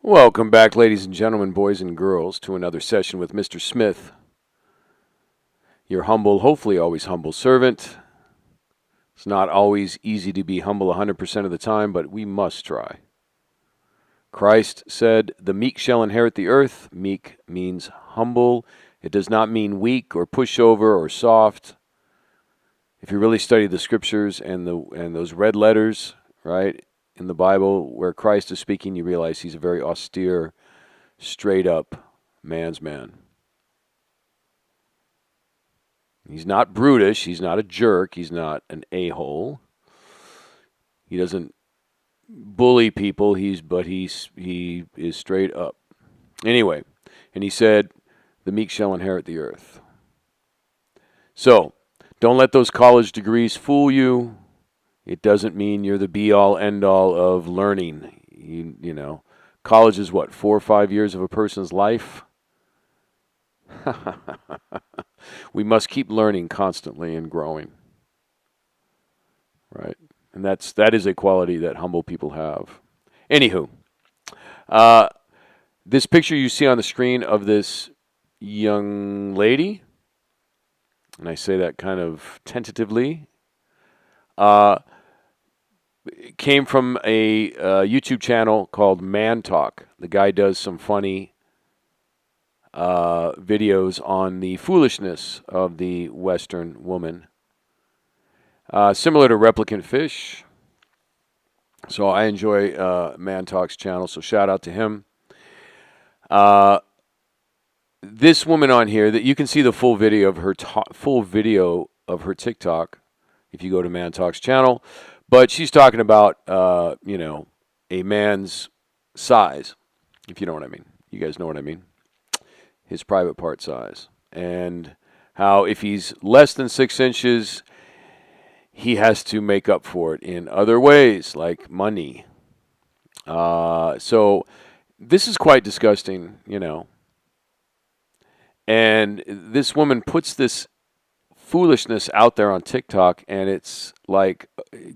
Welcome back, ladies and gentlemen, boys and girls, to another session with Mr. Smith, your humble, hopefully always humble servant. It's not always easy to be humble 100% of the time, but we must try. Christ said, "The meek shall inherit the earth." Meek means humble. It does not mean weak or pushover or soft. If you really study the scriptures and those red letters, right, in the Bible where Christ is speaking, you realize he's a very austere, straight up man's man. He's not brutish. He's not a jerk. He's not an a-hole. He doesn't bully people. He is straight up. Anyway, and he said, "The meek shall inherit the earth." So, don't let those college degrees fool you. It doesn't mean you're the be-all, end-all of learning. You know, college is what, 4 or 5 years of a person's life? We must keep learning constantly and growing, right? And that is a quality that humble people have. Anywho, uh, this picture you see on the screen of this young lady, and I say that kind of tentatively, came from a YouTube channel called Man Talk. The guy does some funny videos on the foolishness of the Western woman. Similar to Replicant Fish. So I enjoy Man Talk's channel, so shout out to him. This woman on here, that you can see the full video of her TikTok if you go to Man Talk's channel, but she's talking about a man's size, if you know what I mean. You guys know what I mean. His private part size, and how if he's less than 6 inches, he has to make up for it in other ways, like money. So this is quite disgusting, And this woman puts this foolishness out there on TikTok, and it's like,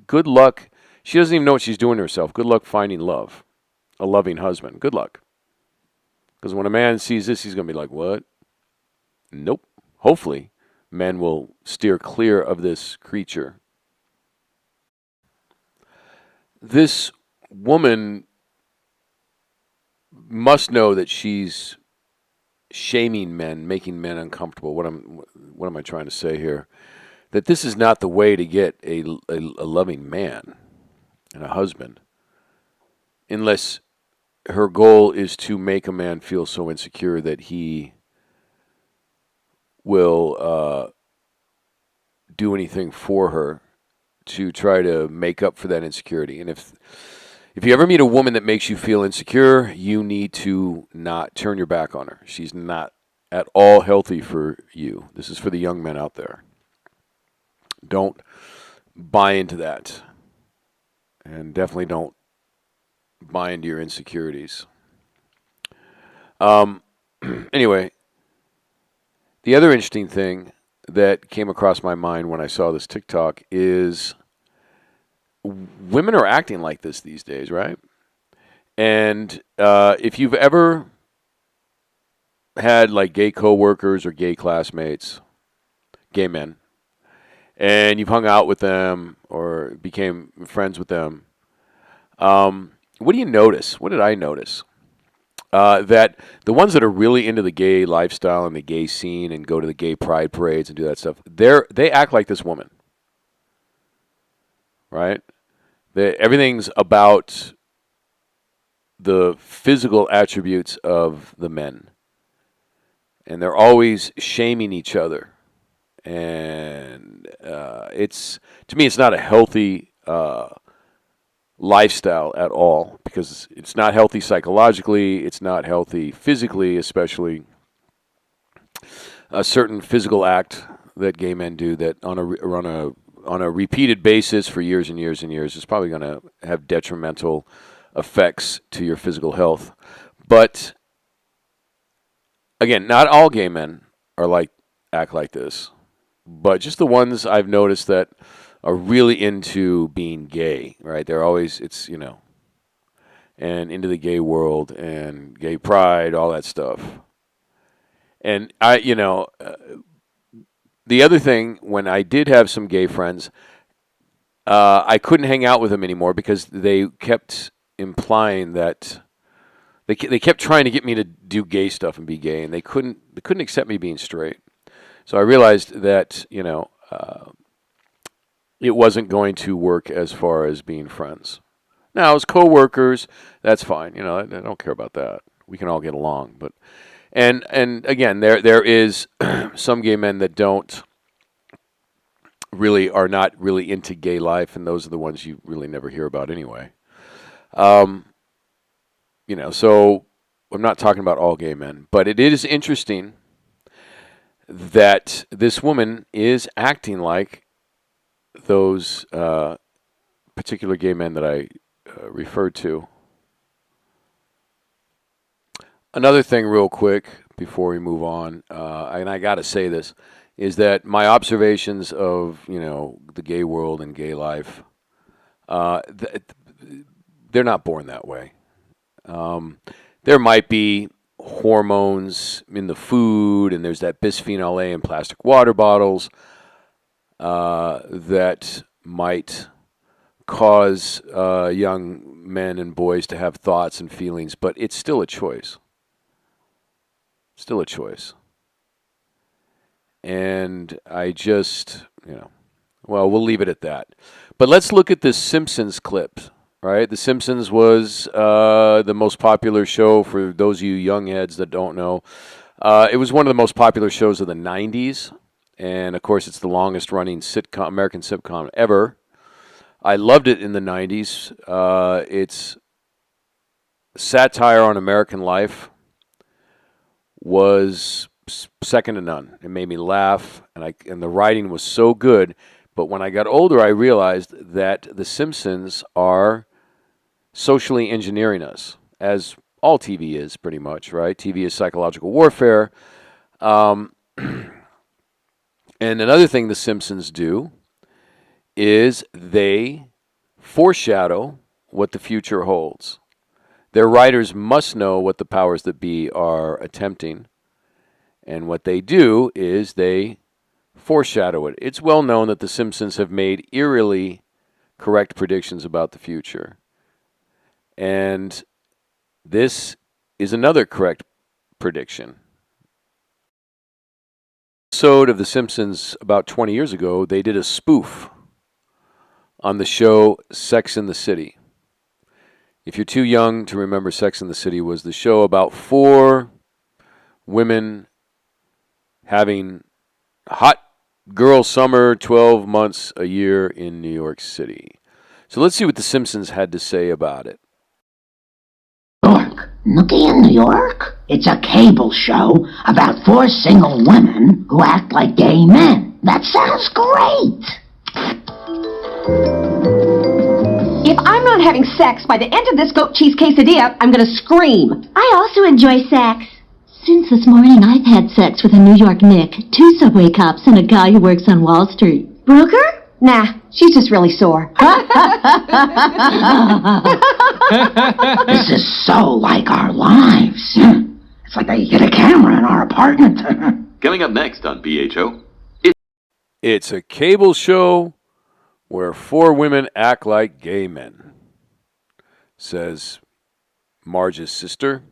good luck. She doesn't even know what she's doing to herself. Good luck finding love, a loving husband. Good luck. Because when a man sees this, he's going to be like, what? Nope. Hopefully, men will steer clear of this creature. This woman must know that she's shaming men, making men uncomfortable. What am I trying to say here? That this is not the way to get a loving man and a husband, unless her goal is to make a man feel so insecure that he will do anything for her to try to make up for that insecurity. And if you ever meet a woman that makes you feel insecure, you need to not turn your back on her. She's not at all healthy for you. This is for the young men out there. Don't buy into that. And definitely don't buy into your insecurities. Anyway, the other interesting thing that came across my mind when I saw this TikTok is women are acting like this these days, right? And if you've ever had like gay coworkers or gay classmates, gay men, and you've hung out with them or became friends with them, what do you notice? What did I notice? That the ones that are really into the gay lifestyle and the gay scene and go to the gay pride parades and do that stuff, they act like this woman, right? Everything's about the physical attributes of the men, and they're always shaming each other. And to me, it's not a healthy lifestyle at all, because it's not healthy psychologically, it's not healthy physically, especially a certain physical act that gay men do that on a repeated basis for years and years and years is probably going to have detrimental effects to your physical health. But again, not all gay men act like this, but just the ones I've noticed that are really into being gay, right? They're always, and into the gay world and gay pride, all that stuff. And the other thing, when I did have some gay friends, I couldn't hang out with them anymore because they kept implying that they kept trying to get me to do gay stuff and be gay, and they couldn't accept me being straight. So I realized that it wasn't going to work as far as being friends. Now, as coworkers, that's fine. I don't care about that. We can all get along. But and again, there is some gay men that are not really into gay life, and those are the ones you really never hear about anyway. So I'm not talking about all gay men, but it is interesting that this woman is acting like those particular gay men that I referred to. Another thing, real quick, before we move on, and I got to say this, is that my observations of the gay world and gay life, they're not born that way. There might be hormones in the food, and there's that bisphenol A in plastic water bottles that might cause young men and boys to have thoughts and feelings, but it's still a choice. Still a choice. And I just, well, we'll leave it at that. But let's look at this Simpsons clip, right? The Simpsons was the most popular show for those of you young heads that don't know. It was one of the most popular shows of the 90s. And, of course, it's the longest-running American sitcom ever. I loved it in the 90s. Its satire on American life was second to none. It made me laugh, and the writing was so good. But when I got older, I realized that The Simpsons are socially engineering us, as all TV is pretty much, right? TV is psychological warfare. And another thing The Simpsons do is they foreshadow what the future holds. Their writers must know what the powers that be are attempting, and what they do is they foreshadow it. It's well known that The Simpsons have made eerily correct predictions about the future. And this is another correct prediction. Episode of The Simpsons about 20 years ago, they did a spoof on the show Sex and the City. If you're too young to remember, Sex and the City was the show about 4 women having hot girl summer, 12 months a year in New York City. So let's see what The Simpsons had to say about it. York. Nookie in New York? It's a cable show about 4 single women who act like gay men. That sounds great. If I'm not having sex by the end of this goat cheese quesadilla, I'm gonna scream. I also enjoy sex. Since this morning, I've had sex with a New York Nick, 2 subway cops, and a guy who works on Wall Street. Brooker? Nah, she's just really sore. This is so like our lives. It's like they hid a camera in our apartment. Coming up next on BHO. It's a cable show where 4 women act like gay men, says Marge's sister.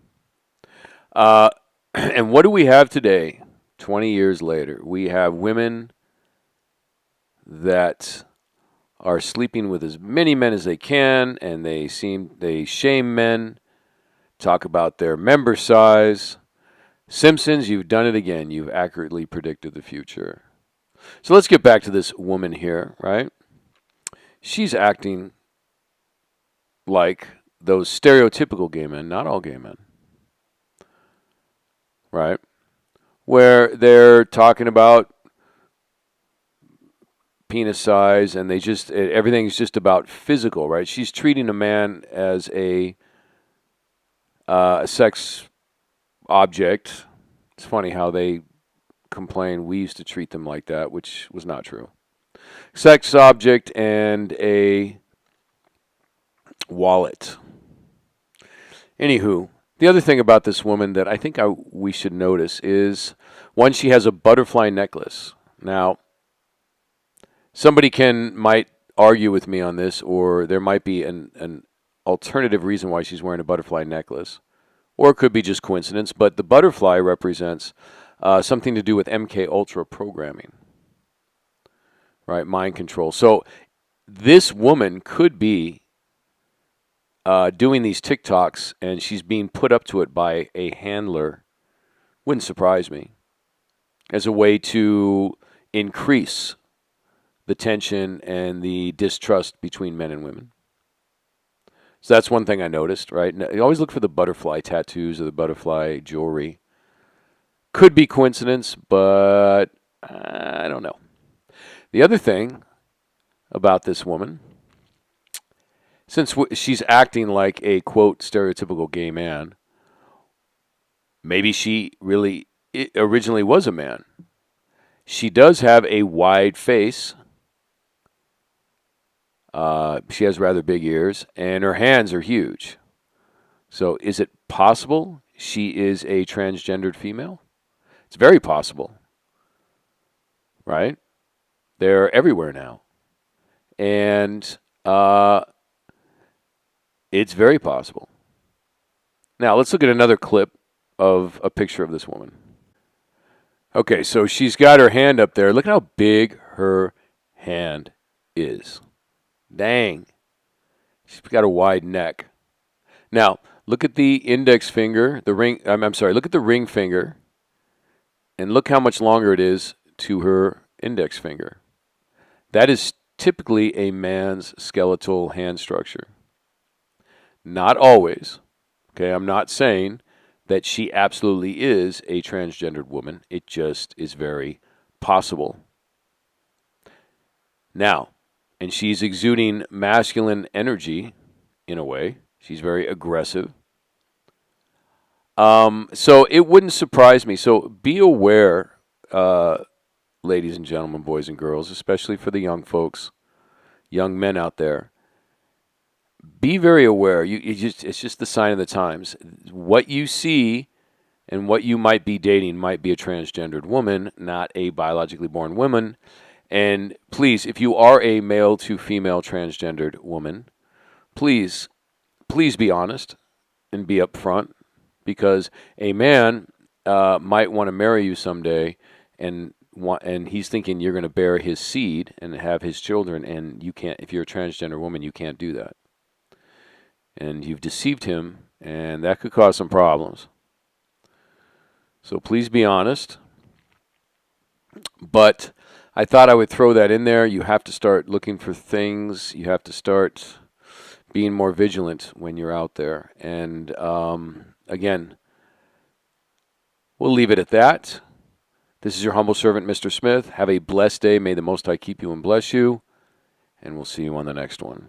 And what do we have today, 20 years later? We have women that are sleeping with as many men as they can, and they shame men, talk about their member size. Simpsons, you've done it again. You've accurately predicted the future. So let's get back to this woman here, right? She's acting like those stereotypical gay men, not all gay men, right? Where they're talking about penis size, and everything's just about physical, right? She's treating a man as a sex object. It's funny how they complain we used to treat them like that, which was not true. Sex object and a wallet. Anywho, the other thing about this woman that I think we should notice is, one, she has a butterfly necklace. Now, somebody might argue with me on this, or there might be an alternative reason why she's wearing a butterfly necklace, or it could be just coincidence. But the butterfly represents something to do with MK Ultra programming, right? Mind control. So this woman could be doing these TikToks, and she's being put up to it by a handler. Wouldn't surprise me, as a way to increase the tension and the distrust between men and women. So that's one thing I noticed, right? You always look for the butterfly tattoos or the butterfly jewelry. Could be coincidence, but I don't know. The other thing about this woman, since she's acting like a, quote, stereotypical gay man, maybe she really originally was a man. She does have a wide face. She has rather big ears, and her hands are huge. So is it possible she is a transgendered female? It's very possible, right? They're everywhere now. And it's very possible. Now, let's look at another clip of a picture of this woman. Okay, so she's got her hand up there. Look at how big her hand is. Dang. She's got a wide neck. Now, look at the index finger, the ring, I'm sorry, look at the ring finger, and look how much longer it is to her index finger. That is typically a man's skeletal hand structure. Not always. Okay, I'm not saying that she absolutely is a transgendered woman. It just is very possible. Now, and she's exuding masculine energy in a way. She's very aggressive. So it wouldn't surprise me. So be aware, ladies and gentlemen, boys and girls, especially for the young folks, young men out there. Be very aware. It's just the sign of the times. What you see and what you might be dating might be a transgendered woman, not a biologically born woman. And please, if you are a male to female transgendered woman, please be honest and be upfront, because a man might want to marry you someday, and he's thinking you're going to bear his seed and have his children, and you can't. If you're a transgender woman, you can't do that, and you've deceived him, and that could cause some problems. So please be honest. But I thought I would throw that in there. You have to start looking for things. You have to start being more vigilant when you're out there. And again, we'll leave it at that. This is your humble servant, Mr. Smith. Have a blessed day. May the Most High keep you and bless you. And we'll see you on the next one.